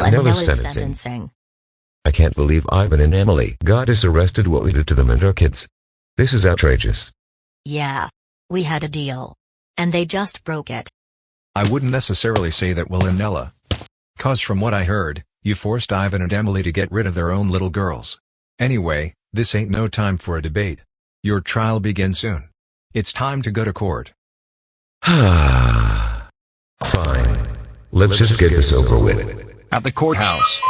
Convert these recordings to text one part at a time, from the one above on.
and Nella's sentencing. I can't believe Ivan and Emily got us arrested. What we did to them and our kids. This is outrageous. Yeah. We had a deal. And they just broke it. I wouldn't necessarily say that Will and Nella. 'Cause from what I heard, you forced Ivan and Emily to get rid of their own little girls. Anyway, this ain't no time for a debate. Your trial begins soon. It's time to go to court. Fine. Let's just get this over with. At the courthouse.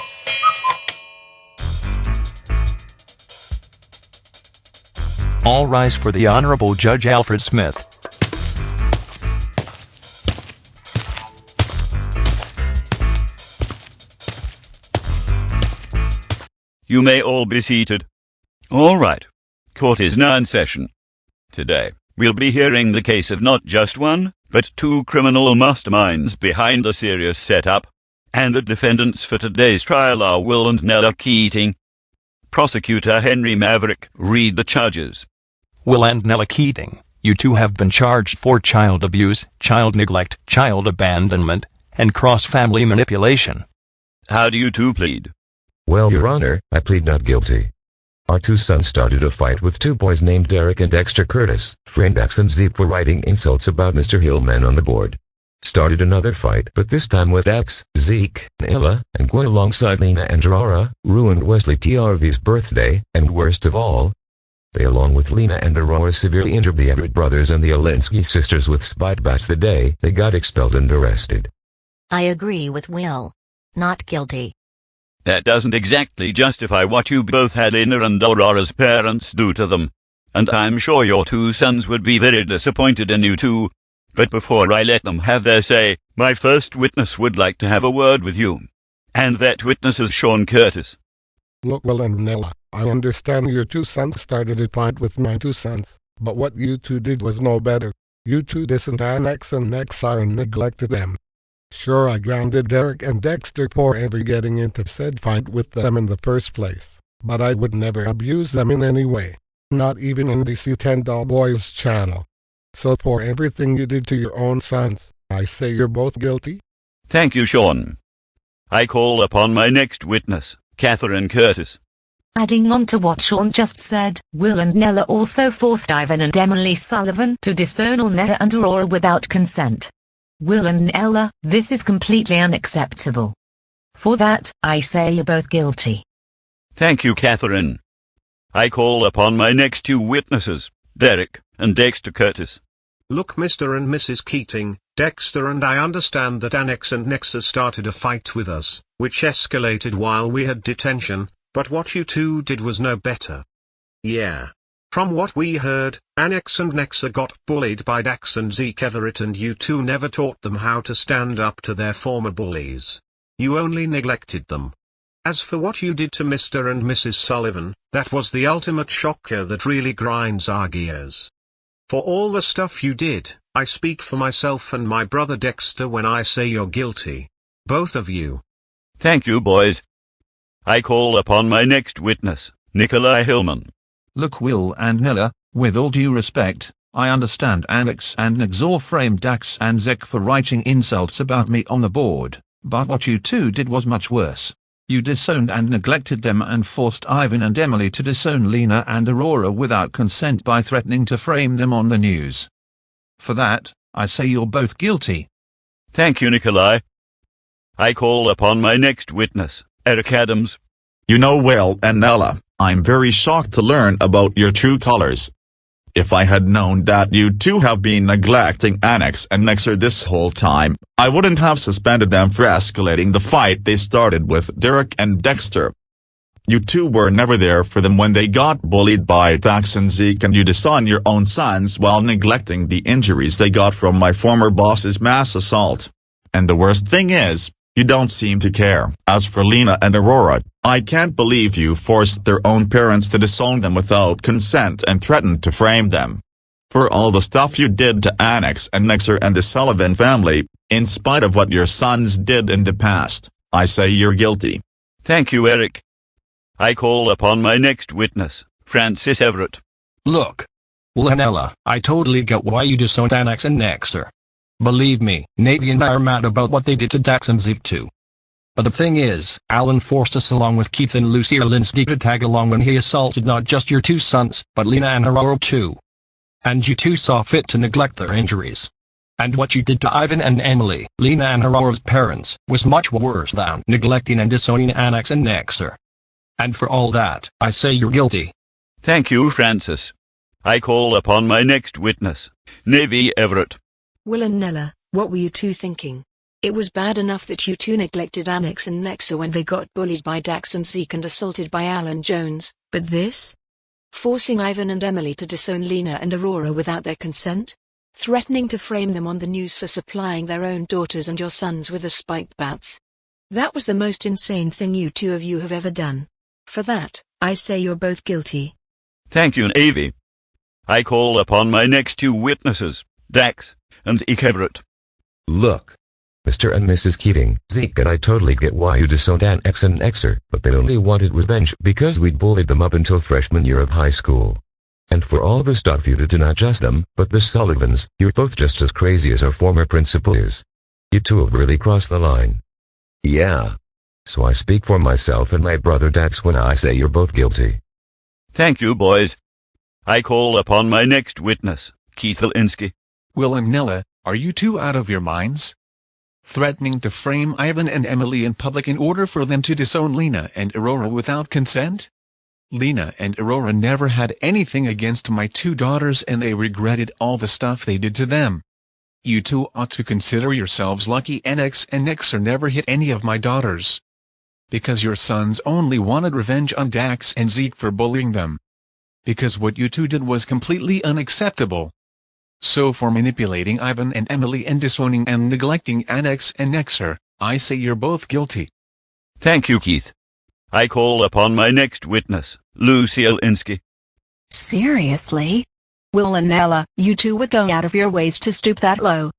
All rise for the Honorable Judge Alfred Smith. You may all be seated. All right. Court is now in session. Today, we'll be hearing the case of not just one, but two criminal masterminds behind a serious setup. And the defendants for today's trial are Will and Nella Keating. Prosecutor Henry Maverick, read the charges. Will and Nella Keating, you two have been charged for child abuse, child neglect, child abandonment, and cross-family manipulation. How do you two plead? Well, Your Honor, I plead not guilty. Our two sons started a fight with two boys named Derek and Dexter Curtis, framed X and Z for writing insults about Mr. Hillman on the board. Started another fight, but this time with X, Zeke, Nella, and Gwen alongside Lena and Aurora, ruined Wesley TRV's birthday, and worst of all, they along with Lena and Aurora severely injured the Everett brothers and the Alinsky sisters with spite bats the day they got expelled and arrested. I agree with Will. Not guilty. That doesn't exactly justify what you both had Lena and Aurora's parents do to them. And I'm sure your two sons would be very disappointed in you too. But before I let them have their say, my first witness would like to have a word with you. And that witness is Sean Curtis. Look, Will and Nella, I understand your two sons started a fight with my two sons, but what you two did was no better. You two didn't annex and Nexar and neglected them. Sure, I grounded Derek and Dexter for ever getting into said fight with them in the first place, but I would never abuse them in any way, not even in the C10 Boys channel. So for everything you did to your own sons, I say you're both guilty. Thank you, Sean. I call upon my next witness, Catherine Curtis. Adding on to what Sean just said, Will and Nella also forced Ivan and Emily Sullivan to disown Nella and Aurora without consent. Will and Nella, this is completely unacceptable. For that, I say you're both guilty. Thank you, Catherine. I call upon my next two witnesses, Derek and Dexter Curtis. Look, Mr. and Mrs. Keating, Dexter and I understand that Annex and Nexus started a fight with us, which escalated while we had detention, but what you two did was no better. Yeah. From what we heard, Annex and Nexa got bullied by Dax and Zeke Everett, and you two never taught them how to stand up to their former bullies. You only neglected them. As for what you did to Mr. and Mrs. Sullivan, that was the ultimate shocker that really grinds our gears. For all the stuff you did, I speak for myself and my brother Dexter when I say you're guilty. Both of you. Thank you, boys. I call upon my next witness, Nikolai Hillman. Look, Will and Nella, with all due respect, I understand Alex and Nexor framed Dax and Zek for writing insults about me on the board, but what you two did was much worse. You disowned and neglected them and forced Ivan and Emily to disown Lena and Aurora without consent by threatening to frame them on the news. For that, I say you're both guilty. Thank you, Nikolai. I call upon my next witness, Eric Adams. You know, Will and Nella, I'm very shocked to learn about your true colors. If I had known that you two have been neglecting Annex and Nexer this whole time, I wouldn't have suspended them for escalating the fight they started with Derek and Dexter. You two were never there for them when they got bullied by Dax and Zeke, and you disowned your own sons while neglecting the injuries they got from my former boss's mass assault. And the worst thing is, you don't seem to care. As for Lena and Aurora, I can't believe you forced their own parents to disown them without consent and threatened to frame them. For all the stuff you did to Annex and Nexer and the Sullivan family, in spite of what your sons did in the past, I say you're guilty. Thank you, Eric. I call upon my next witness, Francis Everett. Look, Nella, I totally get why you disowned Annex and Nexer. Believe me, Navy and I are mad about what they did to Dax and Zeke too. But the thing is, Alan forced us along with Keith and Lucy Alinsky to tag along when he assaulted not just your two sons, but Lena and Aurora too. And you two saw fit to neglect their injuries. And what you did to Ivan and Emily, Lena and Aurora's parents, was much worse than neglecting and disowning Annex and Nexter. And for all that, I say you're guilty. Thank you, Francis. I call upon my next witness, Navy Everett. Will and Nella, what were you two thinking? It was bad enough that you two neglected Annex and Nexa when they got bullied by Dax and Zeke and assaulted by Alan Jones, but this? Forcing Ivan and Emily to disown Lena and Aurora without their consent? Threatening to frame them on the news for supplying their own daughters and your sons with the spiked bats? That was the most insane thing you two of you have ever done. For that, I say you're both guilty. Thank you, Navy. I call upon my next two witnesses, Dax and Zeke Everett. Look. Mr. and Mrs. Keating, Zeke and I totally get why you disowned Annex and Nexter, but they only wanted revenge because we'd bullied them up until freshman year of high school. And for all the stuff you did to not just them, but the Sullivans, you're both just as crazy as our former principal is. You two have really crossed the line. Yeah. So I speak for myself and my brother Dax when I say you're both guilty. Thank you, boys. I call upon my next witness, Keith Alinsky. Will and Nella, are you two out of your minds? Threatening to frame Ivan and Emily in public in order for them to disown Lena and Aurora without consent? Lena and Aurora never had anything against my two daughters and they regretted all the stuff they did to them. You two ought to consider yourselves lucky Annex and Nexter never hit any of my daughters. Because your sons only wanted revenge on Dax and Zeke for bullying them. Because what you two did was completely unacceptable. So for manipulating Ivan and Emily and disowning and neglecting Annex and Nexter, I say you're both guilty. Thank you, Keith. I call upon my next witness, Lucy Alinsky. Seriously? Will and Nella, you two would go out of your ways to stoop that low.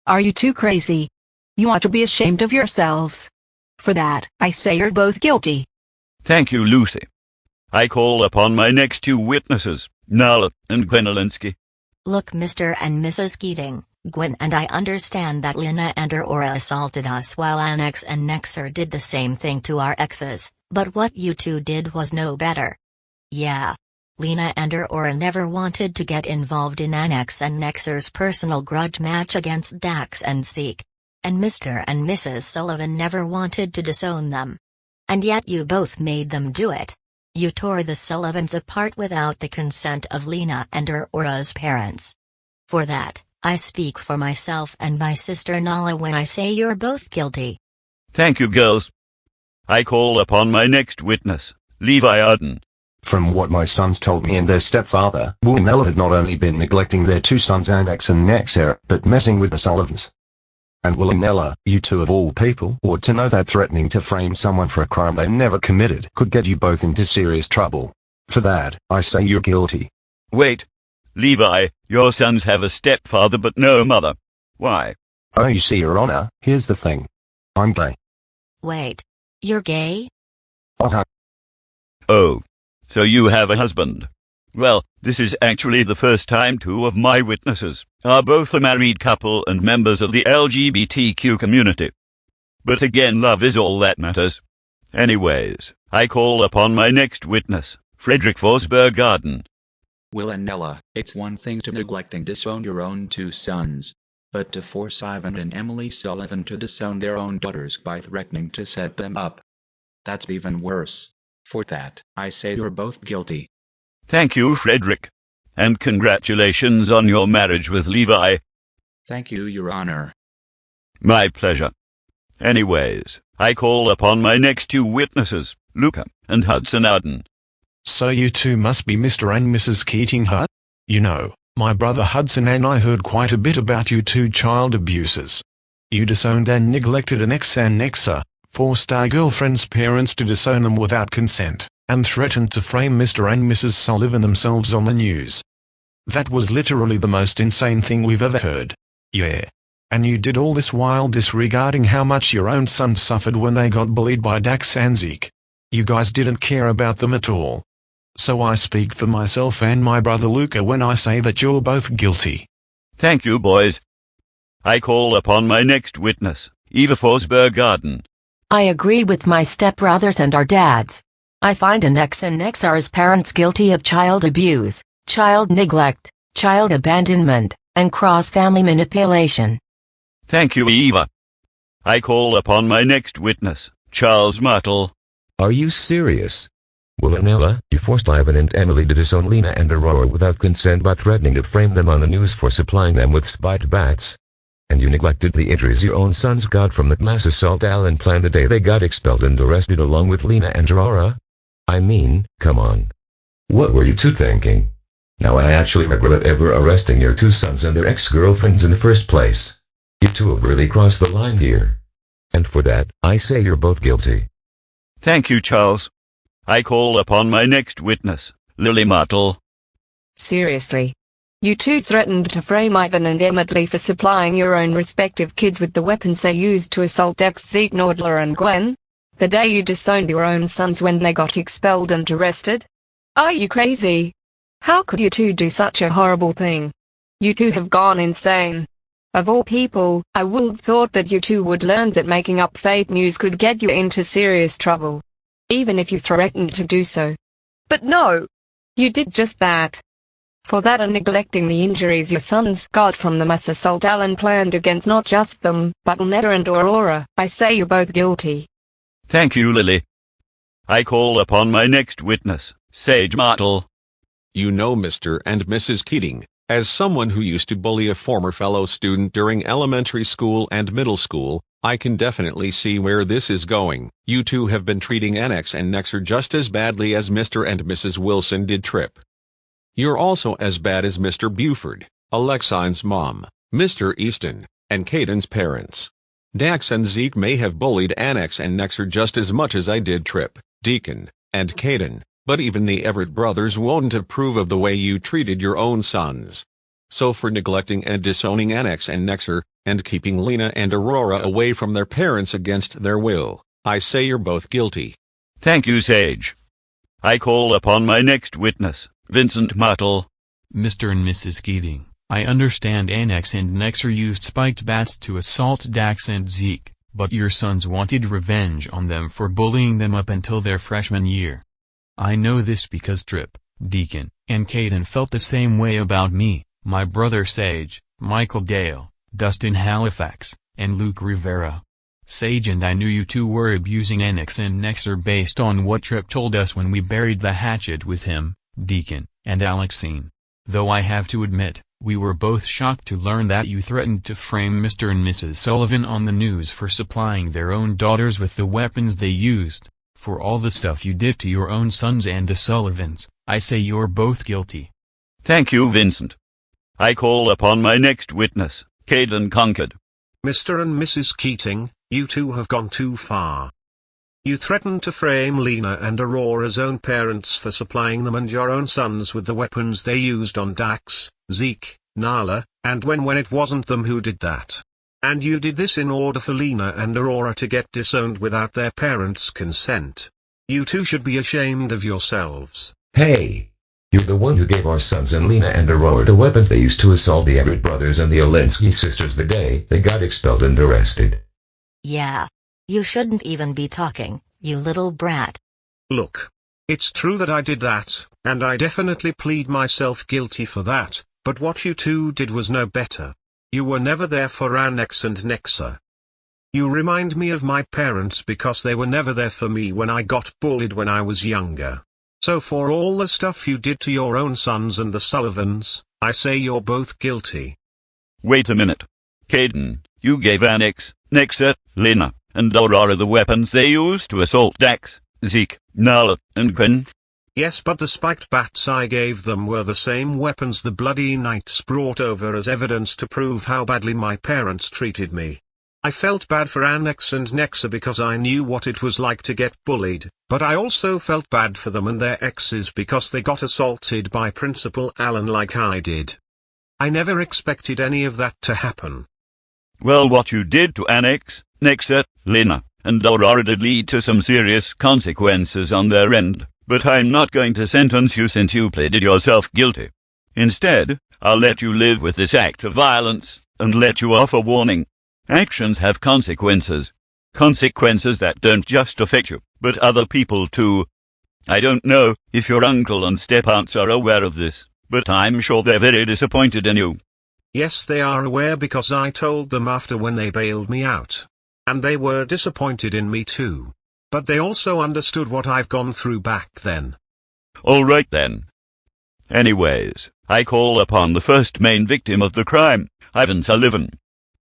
Are you too crazy? You ought to be ashamed of yourselves. For that, I say you're both guilty. Thank you, Lucy. I call upon my next two witnesses, Nella and Gwen Alinsky. Look, Mr. and Mrs. Keating, Gwen and I understand that Lena and Aurora assaulted us while Annex and Nexter did the same thing to our exes, but what you two did was no better. Yeah. Lena and Aurora never wanted to get involved in Annex and Nexter's personal grudge match against Dax and Zeke. And Mr. and Mrs. Sullivan never wanted to disown them. And yet you both made them do it. You tore the Sullivans apart without the consent of Lena and Aurora's parents. For that, I speak for myself and my sister Nella when I say you're both guilty. Thank you, girls. I call upon my next witness, Forsberg-Ardern. From what my sons told me and their stepfather, Will and Nella had not only been neglecting their two sons Annex and Nexter, but messing with the Sullivans. And Will and Nella, you two of all people ought to know that threatening to frame someone for a crime they never committed could get you both into serious trouble. For that, I say you're guilty. Wait. Levi, your sons have a stepfather but no mother. Why? Oh, you see, Your Honor, here's the thing. I'm gay. Wait. You're gay? Oh. So you have a husband. Well, this is actually the first time two of my witnesses are both a married couple and members of the LGBTQ community. But again, love is all that matters. Anyways, I call upon my next witness, Frederick Forsberg-Ardern. Will and Nella, it's one thing to neglect and disown your own two sons. But to force Ivan and Emily Sullivan to disown their own daughters by threatening to set them up. That's even worse. For that, I say you're both guilty. Thank you, Frederick. And congratulations on your marriage with Levi. Thank you, Your Honor. My pleasure. Anyways, I call upon my next two witnesses, Luca and Hudson Ardern. So you two must be Mr. and Mrs. Keating, huh? You know, my brother Hudson and I heard quite a bit about you two child abusers. You disowned and neglected an ex and Nexa, forced our girlfriend's parents to disown them without consent, and threatened to frame Mr. and Mrs. Sullivan themselves on the news. That was literally the most insane thing we've ever heard. Yeah. And you did all this while disregarding how much your own sons suffered when they got bullied by Dax and Zeke. You guys didn't care about them at all. So I speak for myself and my brother Luca when I say that you're both guilty. Thank you, boys. I call upon my next witness, Forsberg-Ardern. I agree with my stepbrothers and our dads. I find Annex and Nexar's parents guilty of child abuse, child neglect, child abandonment, and cross-family manipulation. Thank you, Eva. I call upon my next witness, Charles Martel. Are you serious? Will and Nella, you forced Ivan and Emily to disown Lena and Aurora without consent by threatening to frame them on the news for supplying them with spiked bats. And you neglected the injuries your own sons got from that mass assault Alan planned the day they got expelled and arrested along with Lena and Aurora? I mean, come on. What were you two thinking? Now I actually regret ever arresting your two sons and their ex-girlfriends in the first place. You two have really crossed the line here. And for that, I say you're both guilty. Thank you, Charles. I call upon my next witness, Lily Martel. Seriously? You two threatened to frame Ivan and Emily for supplying your own respective kids with the weapons they used to assault Dex, Zeke, Nordler and Gwen? The day you disowned your own sons when they got expelled and arrested? Are you crazy? How could you two do such a horrible thing? You two have gone insane. Of all people, I would have thought that you two would learn that making up fake news could get you into serious trouble. Even if you threatened to do so. But no! You did just that. For that and neglecting the injuries your sons got from the mass assault Alan planned against not just them, but Netta and Aurora, I say you're both guilty. Thank you, Lily. I call upon my next witness, Sage Martel. You know, Mr. and Mrs. Keating, as someone who used to bully a former fellow student during elementary school and middle school, I can definitely see where this is going. You two have been treating Annex and Nexar just as badly as Mr. and Mrs. Wilson did Tripp. You're also as bad as Mr. Buford, Alexine's mom, Mr. Easton, and Caden's parents. Dax and Zeke may have bullied Annex and Nexar just as much as I did Tripp, Deacon, and Caden, but even the Everett brothers won't approve of the way you treated your own sons. So for neglecting and disowning Annex and Nexar, and keeping Lena and Aurora away from their parents against their will, I say you're both guilty. Thank you, Sage. I call upon my next witness, Vincent Martel. Mr. and Mrs. Keating, I understand Annex and Nexar used spiked bats to assault Dax and Zeke, but your sons wanted revenge on them for bullying them up until their freshman year. I know this because Tripp, Deacon, and Caden felt the same way about me, my brother Sage, Michael Dale, Dustin Halifax, and Luke Rivera. Sage and I knew you two were abusing Annex and Nexar based on what Tripp told us when we buried the hatchet with him, Deacon, and Alexine. Though I have to admit, we were both shocked to learn that you threatened to frame Mr. and Mrs. Sullivan on the news for supplying their own daughters with the weapons they used. For all the stuff you did to your own sons and the Sullivans, I say you're both guilty. Thank you, Vincent. I call upon my next witness, Caden Concord. Mr. and Mrs. Keating, you two have gone too far. You threatened to frame Lena and Aurora's own parents for supplying them and your own sons with the weapons they used on Dax, Zeke, Nella, and when it wasn't them who did that. And you did this in order for Lena and Aurora to get disowned without their parents' consent. You two should be ashamed of yourselves. Hey! You're the one who gave our sons and Lena and Aurora the weapons they used to assault the Everett brothers and the Olinsky sisters the day they got expelled and arrested. Yeah. You shouldn't even be talking, you little brat. Look. It's true that I did that, and I definitely plead myself guilty for that, but what you two did was no better. You were never there for Annex and Nexar. You remind me of my parents because they were never there for me when I got bullied when I was younger. So for all the stuff you did to your own sons and the Sullivans, I say you're both guilty. Wait a minute. Caden, you gave Annex, Nexar, Lena, and Aurora the weapons they used to assault Dax, Zeke, Nella, and Gwen? Yes, but the spiked bats I gave them were the same weapons the bloody knights brought over as evidence to prove how badly my parents treated me. I felt bad for Annex and Nexar because I knew what it was like to get bullied, but I also felt bad for them and their exes because they got assaulted by Principal Allen like I did. I never expected any of that to happen. Well, what you did to Annex, Nexar, Lena, and Aurora did lead to some serious consequences on their end, but I'm not going to sentence you since you pleaded yourself guilty. Instead, I'll let you live with this act of violence, and let you off a warning. Actions have consequences. Consequences that don't just affect you, but other people too. I don't know if your uncle and step-aunts are aware of this, but I'm sure they're very disappointed in you. Yes, they are aware because I told them after when they bailed me out. And they were disappointed in me too. But they also understood what I've gone through back then. All right then. Anyways, I call upon the first main victim of the crime, Ivan Sullivan.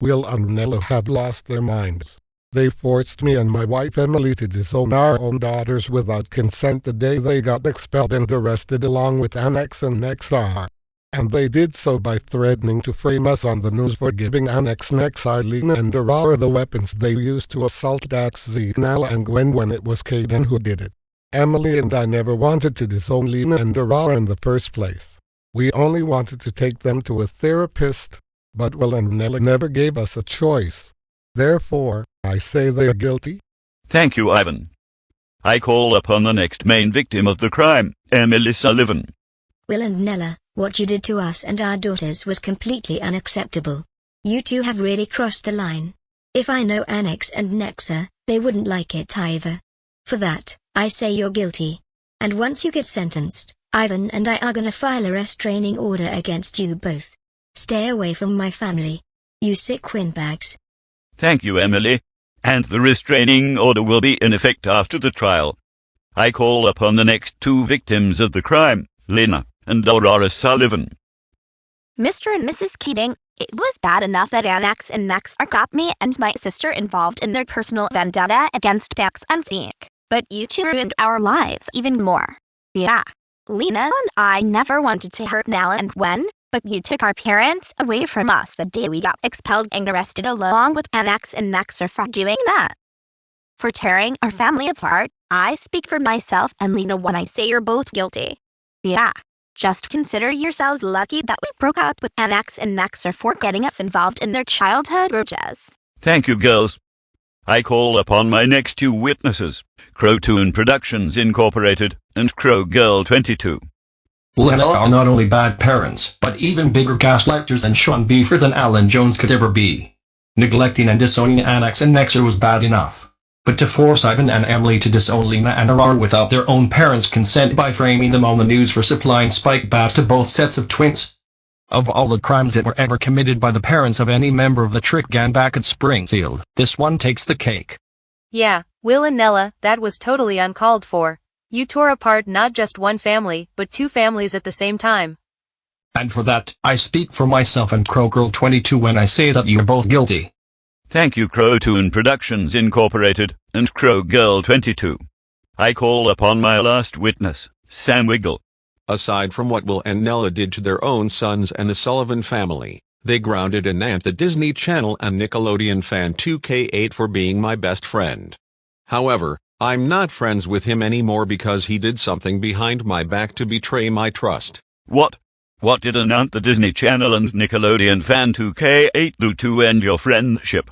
Will and Nella have lost their minds. They forced me and my wife Emily to disown our own daughters without consent the day they got expelled and arrested along with Annex and Nexar. And they did so by threatening to frame us on the news for giving Annex, Nexar, Lena and Aurora the weapons they used to assault Dax, Zeke, Nella and Gwen when it was Caden who did it. Emily and I never wanted to disown Lena and Aurora in the first place. We only wanted to take them to a therapist, but Will and Nella never gave us a choice. Therefore, I say they are guilty. Thank you, Ivan. I call upon the next main victim of the crime, Emily Sullivan. Will and Nella, what you did to us and our daughters was completely unacceptable. You two have really crossed the line. If I know Annex and Nexa, they wouldn't like it either. For that, I say you're guilty. And once you get sentenced, Ivan and I are gonna file a restraining order against you both. Stay away from my family. You sick windbags. Thank you, Emily. And the restraining order will be in effect after the trial. I call upon the next two victims of the crime, Lena and Aurora Sullivan. Mr. and Mrs. Keating, it was bad enough that Annex and Nexar got me and my sister involved in their personal vendetta against Dax and Zeke, but you two ruined our lives even more. Yeah, Lena and I never wanted to hurt Nella and Gwen, but you took our parents away from us the day we got expelled and arrested along with Annex and Nexar for doing that. For tearing our family apart, I speak for myself and Lena when I say you're both guilty. Yeah, just consider yourselves lucky that we broke up with Annex and Nexar for getting us involved in their childhood urges. Thank you, girls. I call upon my next two witnesses, Crowtoon Productions Incorporated and Crow Girl 22. Will and Nella are not only bad parents, but even bigger gaslighters than Sean Beaver than Alan Jones could ever be. Neglecting and disowning Annex and Nexar was bad enough. But to force Ivan and Emily to disown Lena and Aurora without their own parents' consent by framing them on the news for supplying spike bats to both sets of twins. Of all the crimes that were ever committed by the parents of any member of the Trick Gang back at Springfield, this one takes the cake. Yeah, Will and Nella, that was totally uncalled for. You tore apart not just one family, but two families at the same time. And for that, I speak for myself and Crow Girl 22 when I say that you're both guilty. Thank you, Crowtoon Productions Incorporated and Crow Girl 22. I call upon my last witness, Sam Wiggle. Aside from what Will and Nella did to their own sons and the Sullivan family, they grounded and nanked the Disney Channel and Nickelodeon fan 2K8 for being my best friend. However, I'm not friends with him anymore because he did something behind my back to betray my trust. What? What did the Disney Channel and Nickelodeon fan 2K8 do to end your friendship?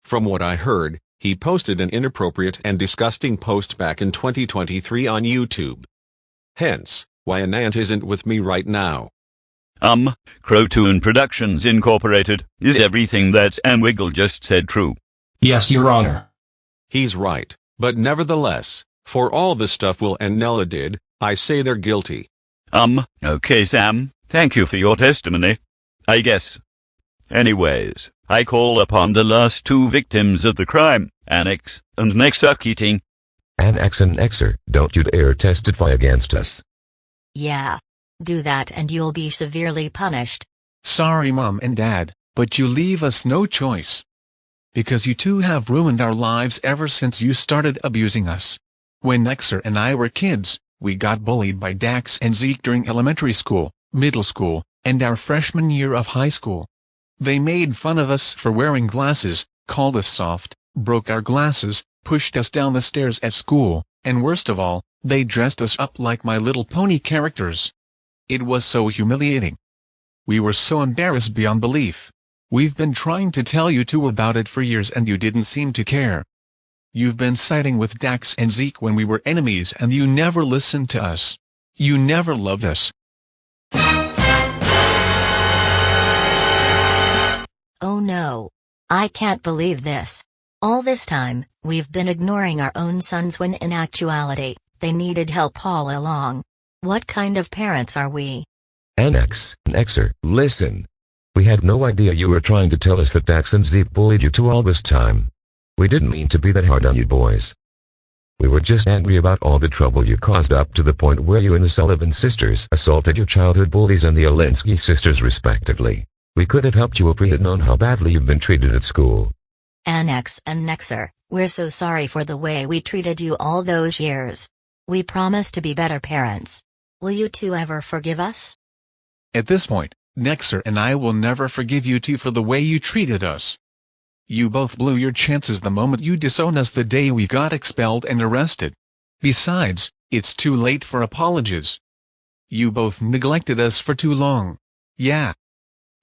From what I heard, he posted an inappropriate and disgusting post back in 2023 on YouTube. Hence, why Anant isn't with me right now. Crowtoon Productions Incorporated, is everything that Sam Wiggle just said true? Yes, Your Honor. He's right, but nevertheless, for all the stuff Will and Nella did, I say they're guilty. Okay Sam, thank you for your testimony. I guess. Anyways, I call upon the last two victims of the crime, Annex and Nexar Keating. Annex and Nexar, don't you dare testify against us. Yeah. Do that and you'll be severely punished. Sorry Mom and Dad, but you leave us no choice. Because you two have ruined our lives ever since you started abusing us. When Nexar and I were kids, we got bullied by Dax and Zeke during elementary school, middle school, and our freshman year of high school. They made fun of us for wearing glasses, called us soft, broke our glasses, pushed us down the stairs at school, and worst of all, they dressed us up like My Little Pony characters. It was so humiliating. We were so embarrassed beyond belief. We've been trying to tell you two about it for years and you didn't seem to care. You've been siding with Dax and Zeke when we were enemies and you never listened to us. You never loved us. Oh no. I can't believe this. All this time, we've been ignoring our own sons when in actuality, they needed help all along. What kind of parents are we? Annex, Nexer, listen. We had no idea you were trying to tell us that Dax and Zeke bullied you two all this time. We didn't mean to be that hard on you boys. We were just angry about all the trouble you caused up to the point where you and the Sullivan sisters assaulted your childhood bullies and the Alinsky sisters respectively. We could have helped you if we had known how badly you've been treated at school. Annex and Nexer, we're so sorry for the way we treated you all those years. We promise to be better parents. Will you two ever forgive us? At this point, Nexer and I will never forgive you two for the way you treated us. You both blew your chances the moment you disowned us the day we got expelled and arrested. Besides, it's too late for apologies. You both neglected us for too long. Yeah.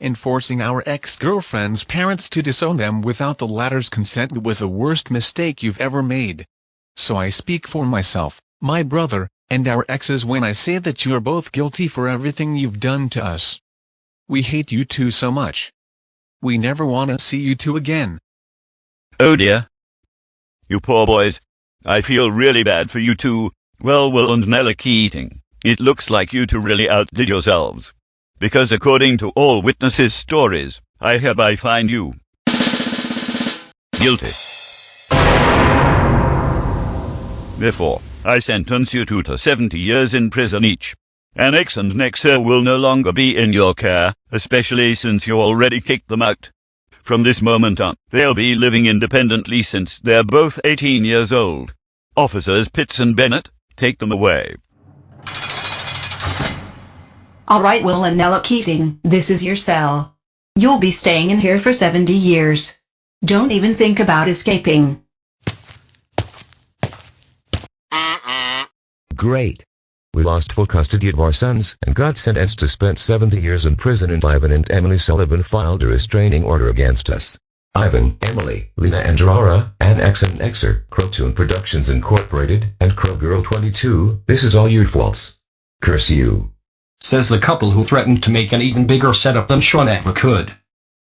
And forcing our ex-girlfriend's parents to disown them without the latter's consent was the worst mistake you've ever made. So I speak for myself, my brother, and our exes when I say that you are both guilty for everything you've done to us. We hate you two so much. We never want to see you two again. Oh dear. You poor boys. I feel really bad for you two. Well, Will and Nella Keating. It looks like you two really outdid yourselves. Because according to all witnesses' stories, I hereby find you guilty. Therefore, I sentence you two to 70 years in prison each. Annex and Nexer will no longer be in your care, especially since you already kicked them out. From this moment on, they'll be living independently since they're both 18 years old. Officers Pitts and Bennett, take them away. All right, Will and Nella Keating, this is your cell. You'll be staying in here for 70 years. Don't even think about escaping. Great. We lost full custody of our sons and got sentenced to spend 70 years in prison, and Ivan and Emily Sullivan filed a restraining order against us. Ivan, Emily, Lena and Aurora, Annex and Nexer, Crowtoon Productions Incorporated, and Crowgirl 22, this is all your faults. Curse you. Says the couple who threatened to make an even bigger setup than Sean ever could.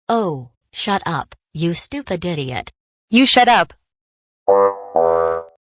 Oh, shut up, you stupid idiot. You shut up.